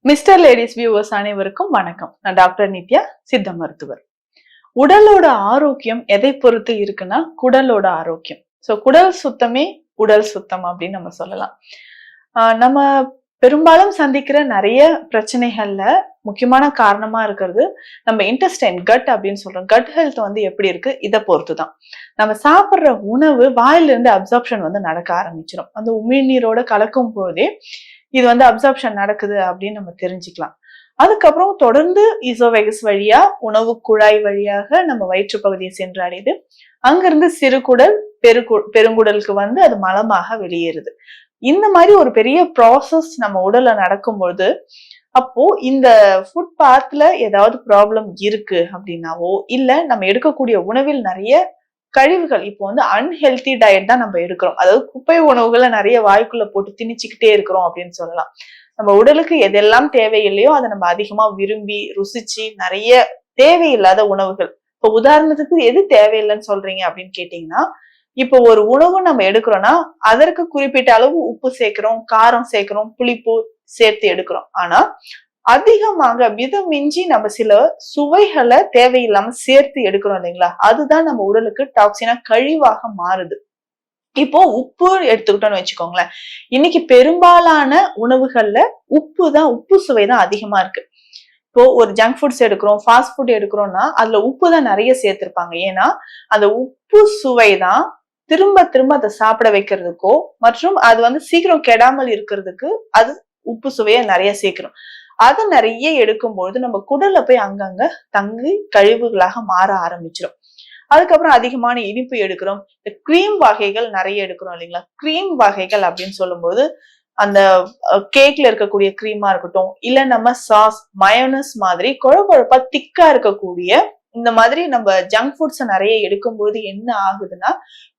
Mister ladies viewers அனைவருக்கும் வணக்கம். நான் டாக்டர் நித்யா, சித்த மருத்துவர். உடலோட ஆரோக்கியம் எதை பொறுத்து இருக்குன்னா குடலோட ஆரோக்கியம். குடல் சுத்தமே உடல் சுத்தம் அப்படின்னு நம்ம சொல்லலாம். நம்ம பெரும்பாலும் சந்திக்கிற நிறைய பிரச்சனைகள்ல முக்கியமான காரணமா இருக்கிறது நம்ம இன்டெஸ்டைன், கட் அப்படின்னு சொல்றோம். கட் ஹெல்த் எப்படி இருக்கு இதை பொறுத்துதான். நம்ம சாப்பிடுற உணவு வாயிலிருந்து அப்சார்ப்ஷன் நடக்க ஆரம்பிச்சிடும். அந்த உமிழ்நீரோட கலக்கும் போதே இது அப்சார்ப்ஷன் நடக்குது அப்படின்னு நம்ம தெரிஞ்சுக்கலாம். அதுக்கப்புறம் தொடர்ந்து ஈசோவேகஸ் வழியா உணவு குழாய் வழியாக நம்ம வயிற்று பகுதியை சென்றடையுது. அங்கிருந்து சிறுகுடல், பெருங்குடலுக்கு அது மலமாக வெளியேறுது. இந்த மாதிரி ஒரு பெரிய ப்ராசஸ் நம்ம உடல்ல நடக்கும்போது, அப்போ இந்த ஃபுட் பாத்ல ஏதாவது ப்ராப்ளம் இருக்கு அப்படின்னாவோ, இல்ல நம்ம எடுக்கக்கூடிய உணவில் நிறைய கழிவுகள், இப்போ அன்ஹெல்தி டயட் தான் நம்ம எடுக்கிறோம், அதாவது குப்பை உணவுகளை நிறைய வாய்க்குள்ள போட்டு திணிச்சுக்கிட்டே இருக்கிறோம் அப்படின்னு சொல்லலாம். நம்ம உடலுக்கு எதெல்லாம் தேவையில்லையோ அதை நம்ம அதிகமா விரும்பி ருசிச்சு நிறைய தேவையில்லாத உணவுகள், இப்போ உதாரணத்துக்கு எது தேவையில்லைன்னு சொல்றீங்க அப்படின்னு கேட்டீங்கன்னா, இப்போ ஒரு உணவு நம்ம எடுக்கிறோம்னா அதற்கு குறிப்பிட்ட அளவு உப்பு சேர்க்கிறோம், காரம் சேர்க்கிறோம், புளிப்பு சேர்த்து எடுக்கிறோம். ஆனா அதிகமாக மிதமிஞ்சி நம்ம சில சுவைகளை தேவையில்லாம சேர்த்து எடுக்கிறோம் இல்லைங்களா, அதுதான் நம்ம உடலுக்கு டாக்ஸினா கழிவாக மாறுது. இப்போ உப்பு எடுத்துக்கிட்டோம்னு வச்சுக்கோங்களேன், இன்னைக்கு பெரும்பாலான உணவுகள்ல உப்பு சுவை தான் அதிகமா இருக்கு. இப்போ ஒரு ஜங்க் ஃபுட்ஸ் எடுக்கிறோம், ஃபாஸ்ட் ஃபுட் எடுக்கிறோம்னா அதுல உப்பு தான் நிறைய சேர்த்திருப்பாங்க. ஏன்னா அந்த உப்பு சுவை தான் திரும்ப திரும்ப அதை சாப்பிட வைக்கிறதுக்கோ, மற்றும் அது சீக்கிரம் கெடாமல் இருக்கிறதுக்கு அது உப்பு சுவையை நிறைய சேர்க்கிறோம். அதை நிறைய எடுக்கும்போது நம்ம குடல்ல போய் அங்கங்க தங்கி கழிவுகளாக மாற ஆரம்பிச்சிடும். அதுக்கப்புறம் அதிகமான இனிப்பு எடுக்கிறோம், இந்த கிரீம் வகைகள் நிறைய எடுக்கிறோம் இல்லைங்களா. கிரீம் வகைகள் அப்படின்னு சொல்லும்போது அந்த கேக்ல இருக்கக்கூடிய கிரீமா இருக்கட்டும், இல்ல நம்ம சாஸ், மயோனஸ் மாதிரி குழப்பா திக்கா இருக்கக்கூடிய இந்த மாதிரி நம்ம ஜங்க் ஃபுட்ஸ் நிறைய எடுக்கும்போது என்ன ஆகுதுன்னா,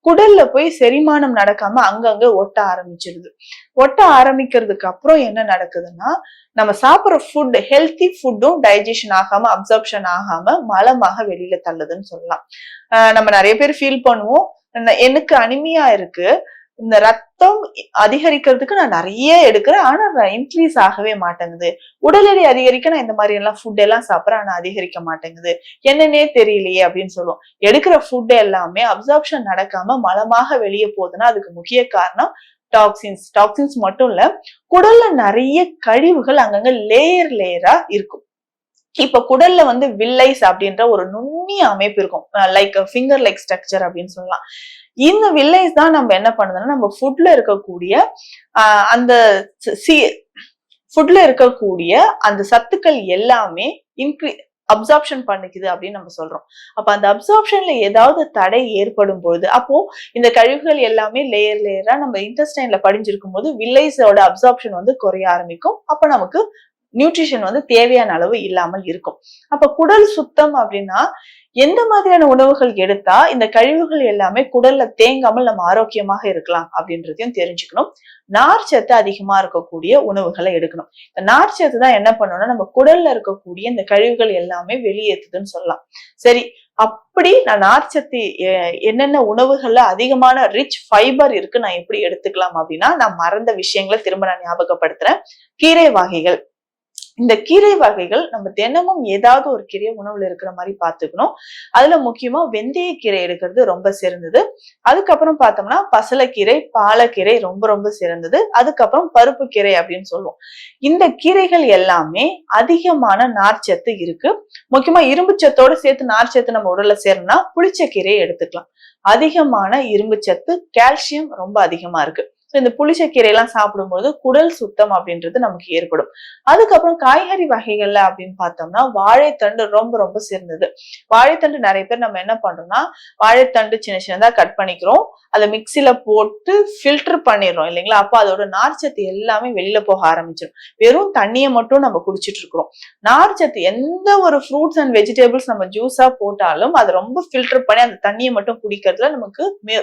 குடல்ல போய் செரிமானம் நடக்காம அங்கங்க ஒட்ட ஆரம்பிச்சிருது. ஒட்ட ஆரம்பிக்கிறதுக்கு அப்புறம் என்ன நடக்குதுன்னா, நம்ம சாப்பிடுற ஃபுட், ஹெல்த்தி ஃபுட்டும் டைஜஷன் ஆகாம, அப்சார்ப்ஷன் ஆகாம மலமாக வெளியில தள்ளுதுன்னு சொல்லலாம். நம்ம நிறைய பேர் ஃபீல் பண்ணுவோம், எனக்கு அனிமியா இருக்கு, இந்த ரத்தம் அதிகரிக்கிறதுக்கு நான் நிறைய எடுக்கிறேன், ஆனா இன்க்ரீஸ் ஆகவே மாட்டேங்குது. உடல் எடை அதிகரிக்க நான் இந்த மாதிரி எல்லாம் ஃபுட் எல்லாம் சாப்பிட்றேன், ஆனா அதிகரிக்க மாட்டேங்குது, என்னன்னே தெரியலையே அப்படின்னு சொல்லுவோம். எடுக்கிற ஃபுட் எல்லாமே அப்சார்ப்ஷன் நடக்காம மலமாக வெளியே போகுதுன்னா அதுக்கு முக்கிய காரணம் டாக்ஸின்ஸ் மட்டும் இல்ல, குடல்ல நிறைய கழிவுகள் அங்கங்க லேயரா இருக்கும். இப்ப குடல்ல வில்லைஸ் அப்படின்ற ஒரு நுண்ணிய அமைப்பு இருக்கும், லைக் ஃபிங்கர் லைக் ஸ்ட்ரக்சர் அப்படின்னு சொல்லலாம். இந்த வில்லைஸ் தான் நம்ம என்ன பண்ணுதுன்னா, நம்ம ஃபுட்ல இருக்கக்கூடிய அந்த ஃபுட்ல இருக்கக்கூடிய அந்த சத்துக்கள் எல்லாமே அப்சார்ப்ஷன் பண்ணிக்குது அப்படின்னு நம்ம சொல்றோம். அப்ப அந்த அப்சார்ப்ஷன்ல ஏதாவது தடை ஏற்படும் பொழுது, அப்போ இந்த கழிவுகள் எல்லாமே லேயரா நம்ம இன்டெஸ்டைன்ல படிஞ்சிருக்கும் போது வில்லைஸோட அப்சார்ப்ஷன் குறைய ஆரம்பிக்கும். அப்ப நமக்கு நியூட்ரிஷன் தேவையான அளவு இல்லாமல் இருக்கும். அப்ப குடல் சுத்தம் அப்படின்னா எந்த மாதிரியான உணவுகள் எடுத்தா இந்த கழிவுகள் எல்லாமே குடல்ல தேங்காமல் நம்ம ஆரோக்கியமாக இருக்கலாம் அப்படின்றதையும் தெரிஞ்சுக்கணும். நார்ச்சத்து அதிகமா இருக்கக்கூடிய உணவுகளை எடுக்கணும். இந்த நார்ச்சத்து தான் என்ன பண்ணணும்னா நம்ம குடல்ல இருக்கக்கூடிய இந்த கழிவுகள் எல்லாமே வெளியேற்றுதுன்னு சொல்லலாம். சரி, அப்படி நான் நார்ச்சத்து என்னென்ன உணவுகள்ல அதிகமான ரிச் ஃபைபர் இருக்கு நான் எப்படி எடுத்துக்கலாம் அப்படின்னா, நான் மறந்த விஷயங்களை திரும்ப நான் ஞாபகப்படுத்துறேன். கீரை வகைகள், இந்த கீரை வகைகள் நம்ம தினமும் ஏதாவது ஒரு கீரை உணவுல இருக்கிற மாதிரி பாத்துக்கணும். அதுல முக்கியமா வெந்தய கீரை எடுக்கிறது ரொம்ப சிறந்தது. அதுக்கப்புறம் பார்த்தோம்னா பசலைக்கீரை, பாலக்கீரை ரொம்ப ரொம்ப சிறந்தது. அதுக்கப்புறம் பருப்பு கீரை அப்படின்னு சொல்லுவோம். இந்த கீரைகள் எல்லாமே அதிகமான நார்ச்சத்து இருக்கு. முக்கியமா இரும்பு சத்தோட சேர்த்து நார்ச்சத்து நம்ம உடல்ல சேரணும்னா புளிச்ச கீரையை எடுத்துக்கலாம். அதிகமான இரும்பு சத்து, கால்சியம் ரொம்ப அதிகமா இருக்கு. இந்த புளிச்சக்கீரை எல்லாம் சாப்பிடும்போது குடல் சுத்தம் அப்படின்றது நமக்கு ஏற்படும். அதுக்கப்புறம் காய்கறி வகைகள்ல அப்படின்னு பார்த்தோம்னா வாழைத்தண்டு ரொம்ப ரொம்ப சிறந்தது. வாழைத்தண்டு நிறைய பேர் நம்ம என்ன பண்றோம்னா, வாழைத்தண்டு சின்ன சின்னதா கட் பண்ணிக்கிறோம், அதை மிக்சியில போட்டு ஃபில்டர் பண்ணிடுறோம் இல்லைங்களா. அப்போ அதோட நார்ச்சத்து எல்லாமே வெளியில போக ஆரம்பிச்சிடும். வெறும் தண்ணியை மட்டும் நம்ம குடிச்சிட்டு இருக்கிறோம். நார்ச்சத்து எந்த ஒரு ஃப்ரூட்ஸ் அண்ட் வெஜிடபிள்ஸ் நம்ம ஜூஸா போட்டாலும் அதை ரொம்ப ஃபில்டர் பண்ணி அந்த தண்ணியை மட்டும் குடிக்கிறதுல நமக்கு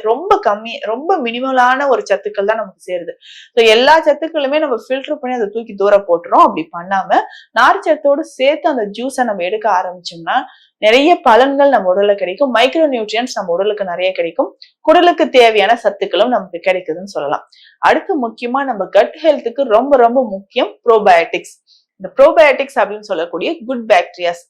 ரொம்ப கம்மி, ரொம்ப மினிமலான ஒரு சத்துக்கள் தான் நமக்கு சேருது. எல்லா சத்துக்களுமே நம்ம ஃபில்டர் பண்ணி அதை தூக்கி தூரம் போட்டுறோம். அப்படி பண்ணாம நார்ச்சத்தோடு சேர்த்து அந்த ஜூஸை நம்ம எடுக்க ஆரம்பிச்சோம்னா நிறைய பலன்கள் நம்ம உடல்ல கிடைக்கும். மைக்ரோ நியூட்ரியன்ஸ் நம்ம உடலுக்கு நிறைய கிடைக்கும். குடலுக்கு தேவையான சத்துக்களும் நமக்கு கிடைக்குதுன்னு சொல்லலாம். அடுத்து முக்கியமா நம்ம கட் ஹெல்த்துக்கு ரொம்ப ரொம்ப முக்கியம் ப்ரோபயோட்டிக்ஸ். இந்த ப்ரோபயோட்டிக்ஸ் அப்படின்னு சொல்லக்கூடிய குட் பாக்டீரியாஸ்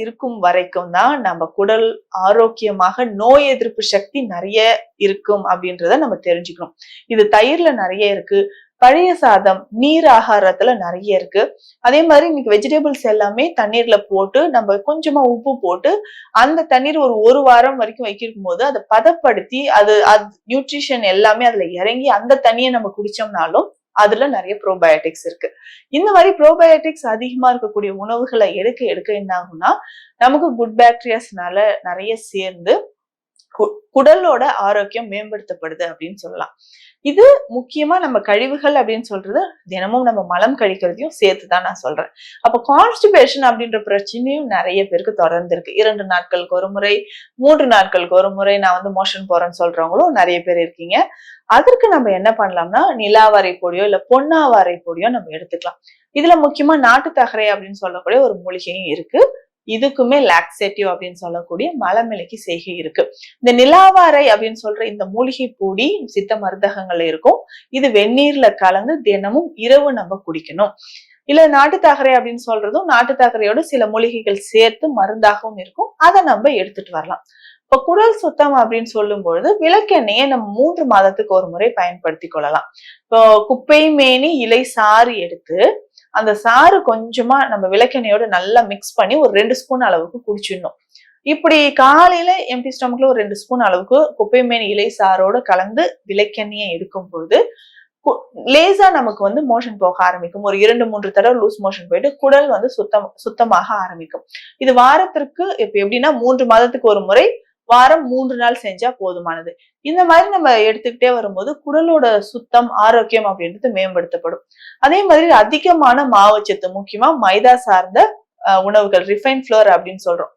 இருக்கும் வரைக்கும் தான் நம்ம குடல் ஆரோக்கியமாக நோய் எதிர்ப்பு சக்தி நிறைய இருக்கும் அப்படின்றத நம்ம தெரிஞ்சுக்கணும். இது தயிர்ல நிறைய இருக்கு, பழைய சாதம், நீர் ஆகாரத்துல நிறைய இருக்கு. அதே மாதிரி இன்னைக்கு வெஜிடபிள்ஸ் எல்லாமே தண்ணீர்ல போட்டு நம்ம கொஞ்சமா உப்பு போட்டு அந்த தண்ணீர் ஒரு வாரம் வரைக்கும் வைக்கும் போது அதை பதப்படுத்தி அது நியூட்ரிஷன் எல்லாமே அதுல இறங்கி அந்த தண்ணியை நம்ம குடிச்சோம்னாலும் அதுல நிறைய ப்ரோபயோட்டிக்ஸ் இருக்கு. இந்த மாதிரி ப்ரோபயோட்டிக்ஸ் அதிகமா இருக்கக்கூடிய உணவுகளை எடுக்க என்ன ஆகும்னா நமக்கு குட் பாக்டீரியாஸ்னால நிறைய சேர்ந்து குடலோட ஆரோக்கியம் மேம்படுத்தப்படுது அப்படின்னு சொல்லலாம். இது முக்கியமா நம்ம கழிவுகள் அப்படின்னு சொல்றது தினமும் நம்ம மலம் கழிக்கிறதையும் சேர்த்துதான் நான் சொல்றேன். அப்ப கான்ஸ்டிபேஷன் அப்படின்ற பிரச்சனையும் நிறைய பேருக்கு தொடர்ந்து இருக்கு. 2 நாட்களுக்கு ஒரு முறை, 3 நாட்களுக்கு ஒரு முறை நான் மோஷன் போறேன்னு சொல்றவங்களும் நிறைய பேர் இருக்கீங்க. அதற்கு நம்ம என்ன பண்ணலாம்னா நிலாவாரை பொடியோ இல்ல பொன்னாவாரை பொடியோ நம்ம எடுத்துக்கலாம். இதுல முக்கியமா நாட்டு தகரை அப்படின்னு சொல்லக்கூடிய ஒரு மூலிகையும் இருக்கு. இதுக்குமே லாக்ஸேட்டிவ் அப்படின்னு சொல்லக்கூடிய மலமிளக்கி செய்கை இருக்கு. இந்த நிலாவாரை அப்படின்னு சொல்ற இந்த மூலிகை பொடி சித்த மருந்தகங்கள்ல இருக்கும். இது வெந்நீர்ல கலந்து தினமும் இரவு நம்ம குடிக்கணும். இல்ல நாட்டு தகரை அப்படின்னு சொல்றதும் நாட்டு தகரையோட சில மூலிகைகள் சேர்த்து மருந்தாகவும் இருக்கும். அதை நம்ம எடுத்துட்டு வரலாம். இப்ப குடல் சுத்தம் அப்படின்னு சொல்லும் பொழுது விளக்கெண்ணெயை நம்ம 3 மாதத்துக்கு ஒரு முறை பயன்படுத்தி கொள்ளலாம். இப்போ குப்பை மேனி இலை சாறு எடுத்து அந்த சாறு கொஞ்சமா நம்ம விளக்கெண்ணையோட நல்லா மிக்ஸ் பண்ணி ஒரு 2 ஸ்பூன் அளவுக்கு குடிச்சிடணும். இப்படி காலையில எம்டி ஸ்டொமக்ல ஒரு 2 ஸ்பூன் அளவுக்கு குப்பை மேனி இலை சாரோட கலந்து விளக்கெண்ணையை எடுக்கும் பொழுது லேசா நமக்கு மோஷன் போக ஆரம்பிக்கும். ஒரு 2-3 தடவை லூஸ் மோஷன் போயிட்டு குடல் சுத்தமாக ஆரம்பிக்கும். இது வாரத்திற்கு இப்ப எப்படின்னா 3 மாதத்துக்கு ஒரு முறை வாரம் 3 நாள் செஞ்சா போதுமானது. இந்த மாதிரி நம்ம எடுத்துக்கிட்டே வரும்போது குடலோட சுத்தம் ஆரோக்கியம் அப்படின்றது மேம்படுத்தப்படும். அதே மாதிரி அதிகமான மாவுச்சத்து, முக்கியமா மைதா சார்ந்த உணவுகள், ரிஃபைன் ஃப்ளோர் அப்படின்னு சொல்றோம்.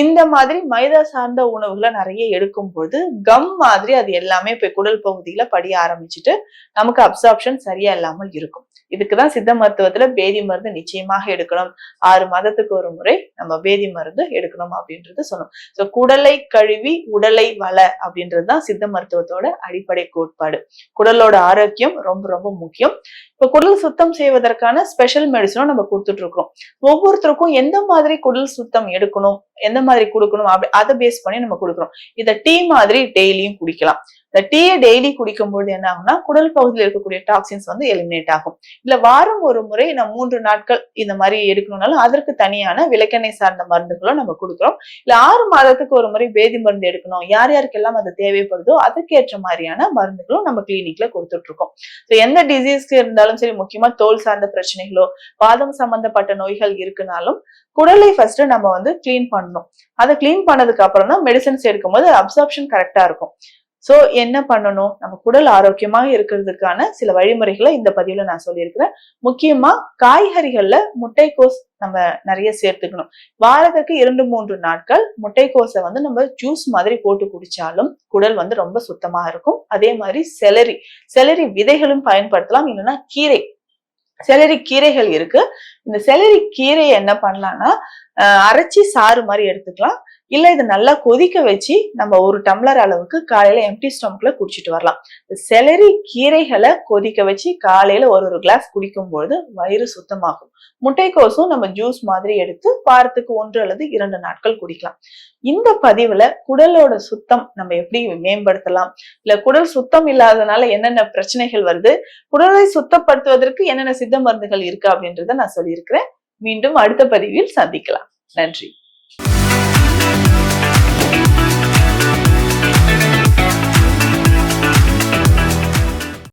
இந்த மாதிரி மைதா சார்ந்த உணவுகளை நிறைய எடுக்கும் போது கம் மாதிரி அது எல்லாமே போய் குடல் பகுதியில படிய ஆரம்பிச்சுட்டு நமக்கு அப்சார்ப்ஷன் சரியா இல்லாமல் இருக்கும். இதுக்குதான் சித்த மருத்துவத்துல பேதி மருந்து நிச்சயமாக எடுக்கணும். 6 மாதத்துக்கு ஒரு முறை நம்ம பேதி மருந்து எடுக்கணும் அப்படின்றது சொன்னோம். சோ குடலை கழுவி உடலை வள அப்படின்றதுதான் சித்த மருத்துவத்தோட அடிப்படை கோட்பாடு. குடலோட ஆரோக்கியம் ரொம்ப ரொம்ப முக்கியம். இப்ப குடல் சுத்தம் செய்வதற்கான ஸ்பெஷல் மெடிசனும் நம்ம கொடுத்துட்டு இருக்கிறோம். ஒவ்வொருத்தருக்கும் எந்த மாதிரி குடல் சுத்தம் எடுக்கணும், எந்த மாதிரி கொடுக்கணும் அதை பேஸ் பண்ணி நம்ம கொடுக்குறோம். இத டீ மாதிரி டெய்லியும் குடிக்கலாம். இந்த டீயை டெய்லி குடிக்கும்போது என்ன ஆகும்னா குடல் பகுதியில் இருக்கக்கூடிய டாக்ஸின்ஸ் எலிமினேட் ஆகும். இல்ல வாரம் ஒரு முறை நம்ம 3 நாட்கள் இந்த மாதிரி எடுக்கணும்னாலும் அதற்கு தனியான விளக்கெண்ணெய் சார்ந்த மருந்துகளும் நம்ம கொடுக்குறோம். இல்ல 6 மாதத்துக்கு ஒரு முறை பேதி மருந்து எடுக்கணும், யார் யாருக்கெல்லாம் அது தேவைப்படுதோ அதுக்கேற்ற மாதிரியான மருந்துகளும் நம்ம கிளினிக்ல கொடுத்துட்டு இருக்கோம். எந்த டிசீஸ்க்கு இருந்தாலும் சரி, முக்கியமா தோல் சார்ந்த பிரச்சனைகளோ வாதம் சம்பந்தப்பட்ட நோய்கள் இருக்குனாலும் குடலை ஃபர்ஸ்ட் நம்ம கிளீன் பண்ணணும். அதை கிளீன் பண்ணதுக்கு அப்புறம் தான் மெடிசன்ஸ் எடுக்கும்போது அப்சார்ப்ஷன் கரெக்டா இருக்கும். சோ என்ன பண்ணணும், நம்ம குடல் ஆரோக்கியமாக இருக்கிறதுக்கான சில வழிமுறைகளை இந்த பதிவுல நான் சொல்லியிருக்கிறேன். முக்கியமா காய்கறிகள்ல முட்டைக்கோஸ் நம்ம நிறைய சேர்த்துக்கணும். வாரத்துக்கு 2-3 நாட்கள் முட்டைக்கோஸை நம்ம ஜூஸ் மாதிரி போட்டு குடிச்சாலும் குடல் ரொம்ப சுத்தமா இருக்கும். அதே மாதிரி செலரி விதைகளும் பயன்படுத்தலாம். இல்லைன்னா செலரி கீரைகள் இருக்கு. இந்த செலரி கீரையை என்ன பண்ணலாம்னா அரைச்சி சாறு மாதிரி எடுத்துக்கலாம். இல்ல இதை நல்லா கொதிக்க வச்சு நம்ம 1 டம்ளர் அளவுக்கு காலையில எம்டி ஸ்டொமக்ல குடிச்சிட்டு வரலாம். செலரி கீரைகளை கொதிக்க வச்சு காலையில ஒரு கிளாஸ் குடிக்கும்போது வயிறு சுத்தமாகும். முட்டைக்கோசும் நம்ம ஜூஸ் மாதிரி எடுத்து வாரத்துக்கு 1 அல்லது 2 நாட்கள் குடிக்கலாம். இந்த பதிவுல குடலோட சுத்தம் நம்ம எப்படி மேம்படுத்தலாம், இல்ல குடல் சுத்தம் இல்லாதனால என்னென்ன பிரச்சனைகள் வருது, குடலை சுத்தப்படுத்துவதற்கு என்னென்ன சித்த மருந்துகள் இருக்கு அப்படின்றத நான் சொல்லியிருக்கிறேன். மீண்டும் அடுத்த பதிவில் சந்திக்கலாம். நன்றி.